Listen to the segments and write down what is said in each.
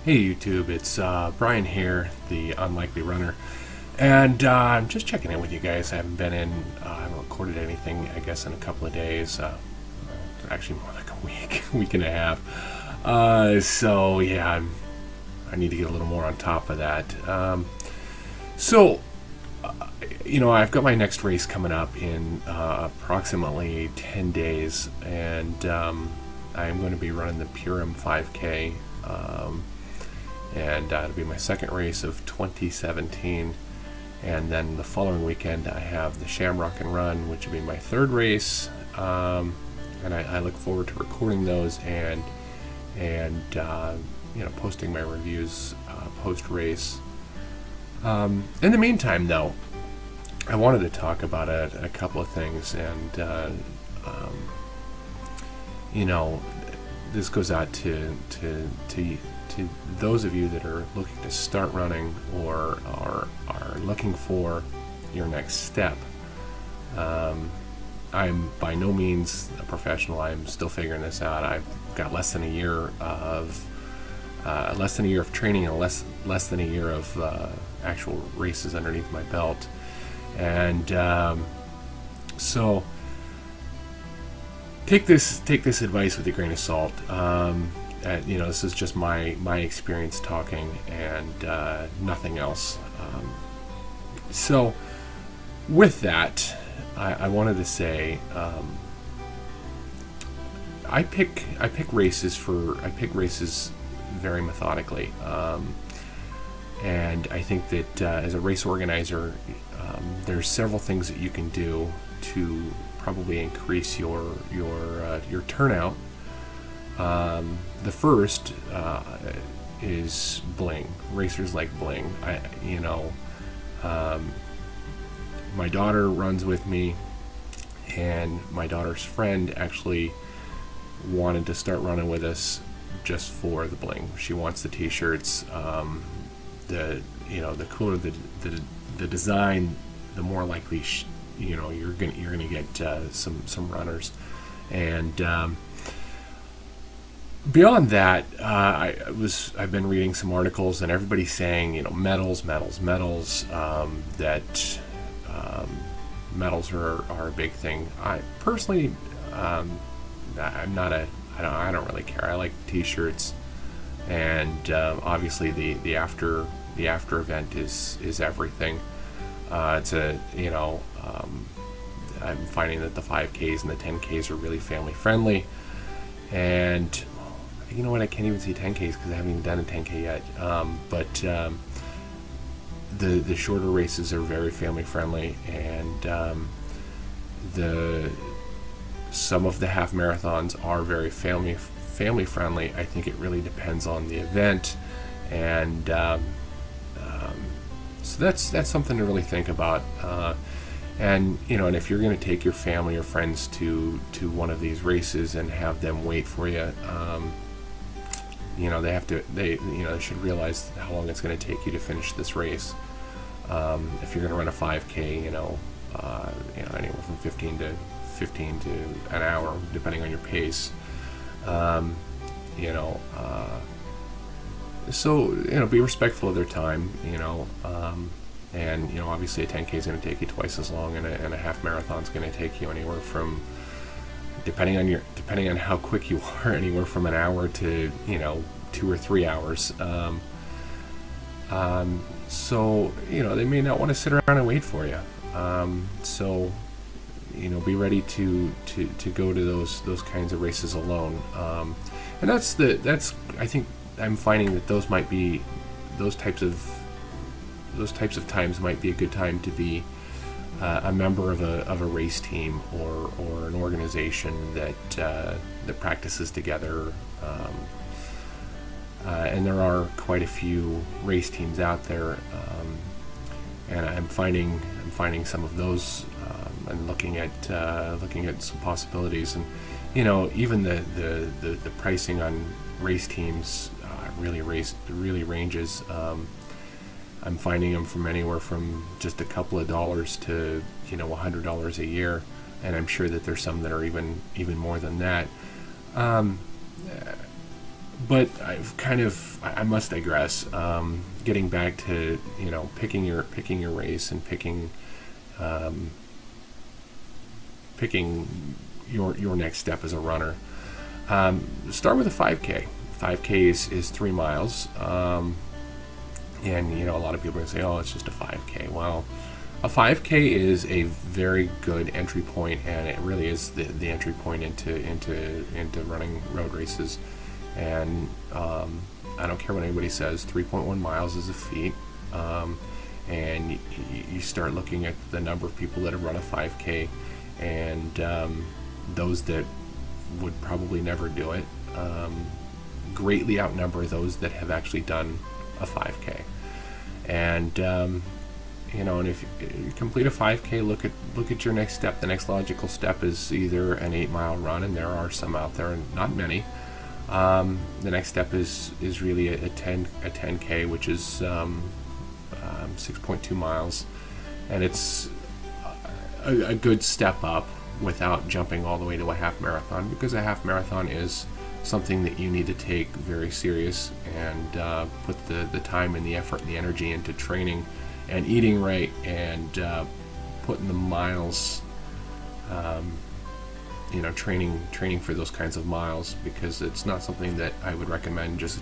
Hey YouTube, it's Brian here, the Unlikely Runner, and I'm just checking in with you guys. I haven't been in, I haven't recorded anything, I guess, in a couple of days. Actually, more like a week, week and a half. So yeah, I need to get a little more on top of that. So, I've got my next race coming up in approximately 10 days, and I'm going to be running the Purim 5K. And it'll be my second race of 2017, and then the following weekend I have the Shamrock and Run, which will be my third race, and I look forward to recording those and posting my reviews post race. In the meantime, though, I wanted to talk about a couple of things, and this goes out to those of you that are looking to start running or are looking for your next step. I'm by no means a professional. I'm still figuring this out. I've got less than a year of training and less than a year of actual races underneath my belt, and so take this advice with a grain of salt. This is just my experience talking, and nothing else. So with that, I wanted to say, I pick races very methodically, and I think that as a race organizer, there's several things that you can do to probably increase your turnout. The first is bling. Racers like bling. My daughter runs with me, and my daughter's friend actually wanted to start running with us just for the bling. She wants the t-shirts. The cooler the design, the more likely you're gonna get some runners. And beyond that, I've been reading some articles, and everybody's saying medals. That medals are a big thing. I personally, I don't really care. I like t-shirts, and obviously the after event is everything. I'm finding that the 5Ks and the 10Ks are really family friendly, and you know what? I can't even see 10Ks because I haven't even done a 10K yet. But the shorter races are very family friendly, and some of the half marathons are very family friendly. I think it really depends on the event, and so that's something to really think about. And if you're going to take your family or friends to one of these races and have them wait for you, they should realize how long it's going to take you to finish this race. If you're going to run a 5K, anywhere from 15 to an hour, depending on your pace. So be respectful of their time. And obviously a 10K is going to take you twice as long, and a half marathon is going to take you anywhere from, depending on how quick you are, anywhere from an hour to 2 or 3 hours. So they may not want to sit around and wait for you. So be ready to go to those kinds of races alone. And that's I think I'm finding that those types of times might be a good time to be a member of a race team or an organization that practices together. And there are quite a few race teams out there, and I'm finding some of those, and looking at some possibilities, and even the pricing on race teams really ranges. I'm finding them from anywhere from just a couple of dollars to $100 a year, and I'm sure that there's some that are even more than that. but I must digress. Getting back to picking your race and picking your next step as a runner. Start with a 5K. 5K is 3 miles, and a lot of people are going to say, "Oh, it's just a 5K." Well, a 5K is a very good entry point, and it really is the entry point into running road races. And I don't care what anybody says, 3.1 miles is a feat. And you start looking at the number of people that have run a 5K, and those that would probably never do it greatly outnumber those that have actually done a 5K. And and if you complete a 5K, look at your next step. The next logical step is either an 8-mile run, and there are some out there, and not many. The next step is really a 10K, which is 6.2 miles, and it's a good step up without jumping all the way to a half marathon, because a half marathon is something that you need to take very serious and put the time and the effort and the energy into training and eating right, and putting the miles, training for those kinds of miles, because it's not something that I would recommend just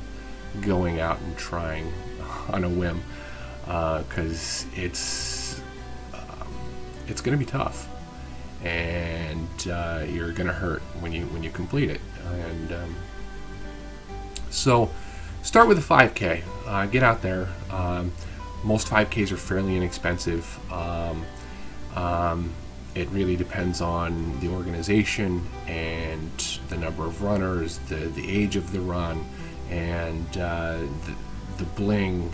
going out and trying on a whim, because it's going to be tough, and you're going to hurt when you complete it. And so start with a 5K. Get out there. Most 5Ks are fairly inexpensive. It really depends on the organization and the number of runners, the age of the run, and the bling.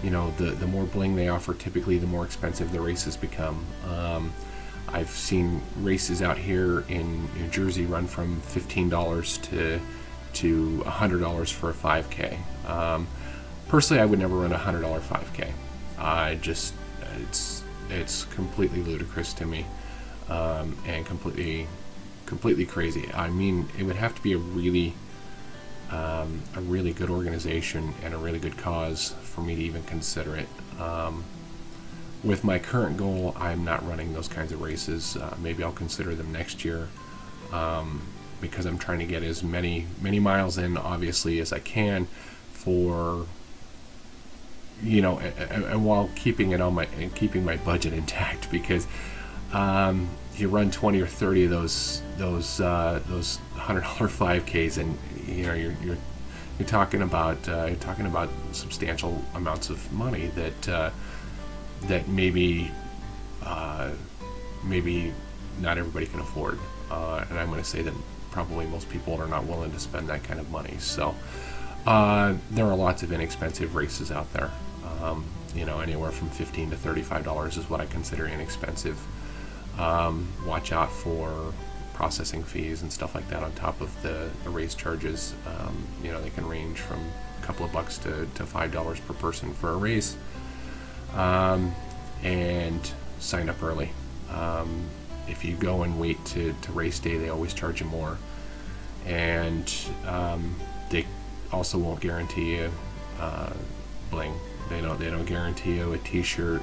The more bling they offer, typically the more expensive the races become. I've seen races out here in New Jersey run from $15 to $100 for a 5K. Personally, I would never run a $100 5K. It's completely ludicrous to me, and completely crazy. I mean, it would have to be a really good organization and a really good cause for me to even consider it. With my current goal, I'm not running those kinds of races. Maybe I'll consider them next year, because I'm trying to get as many miles in, obviously, as I can, for and while keeping my budget intact, because you run 20 or 30 of those $100 5Ks, and you're talking about substantial amounts of money that maybe not everybody can afford, and I'm going to say that probably most people are not willing to spend that kind of money. So there are lots of inexpensive races out there. Anywhere from $15 to $35 is what I consider inexpensive. Watch out for processing fees and stuff like that on top of the race charges. They can range from a couple of bucks to $5 per person for a race. And sign up early. If you go and wait to race day, they always charge you more. And they also won't guarantee you bling. They don't guarantee you a T-shirt,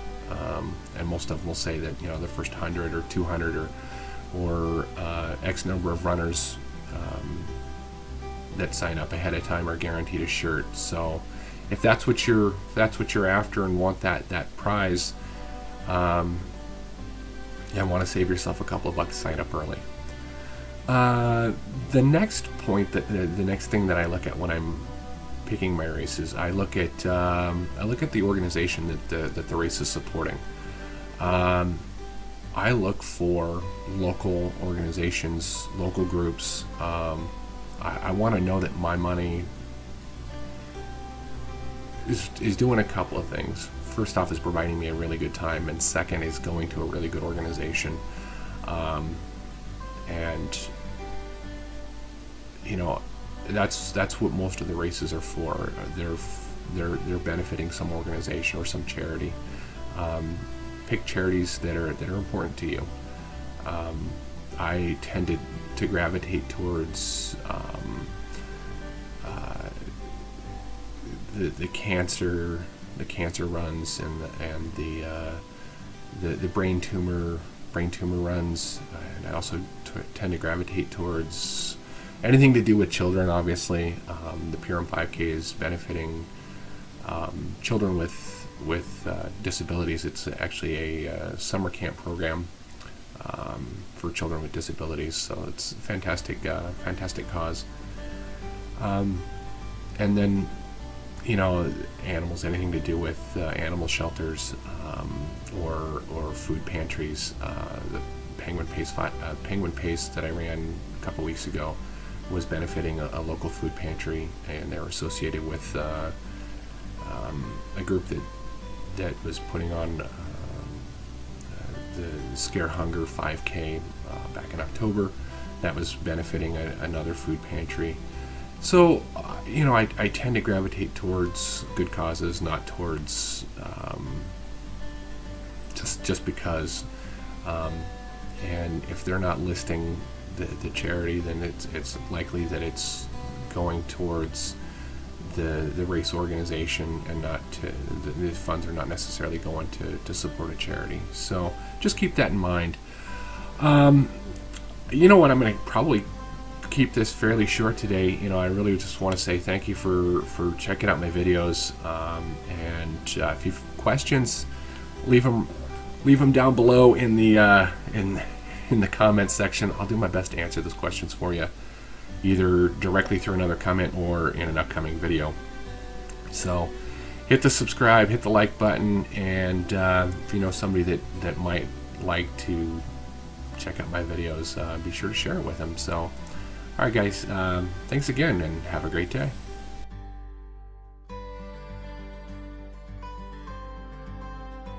and most of them will say that the first 100 or 200 or X number of runners that sign up ahead of time are guaranteed a shirt. So if that's what you're after and want that prize, and want to save yourself a couple of bucks, sign up early. The next thing that I look at when I'm picking my races, I look at the organization that the race is supporting. I look for local organizations, local groups. I want to know that my money is doing a couple of things. First off, is providing me a really good time, and second is going to a really good organization. And that's what most of the races are for. They're benefiting some organization or some charity. Pick charities that are important to you. I tended to gravitate towards the cancer runs and the brain tumor runs, and I also tend to gravitate towards anything to do with children. Obviously, the Purim 5K is benefiting children with disabilities. It's actually a summer camp program for children with disabilities, so it's a fantastic cause. And then, animals, anything to do with animal shelters or food pantries. The Penguin Pace that I ran a couple weeks ago was benefiting a local food pantry, and they're associated with a group that was putting on the Scare Hunger 5K back in October. That was benefiting another food pantry. So, I tend to gravitate towards good causes, not towards just because. And if they're not listing the charity, then it's likely that it's going towards the race organization, and not to the funds are not necessarily going to support a charity. So just keep that in mind. You know what? I'm going to probably keep this fairly short today. I really just want to say thank you for checking out my videos. And if you have questions, leave them down below in the comments section. I'll do my best to answer those questions for you, either directly through another comment or in an upcoming video. So hit the subscribe, hit the like button, and if you know somebody that might like to check out my videos, be sure to share it with them. So, alright guys, thanks again, and have a great day.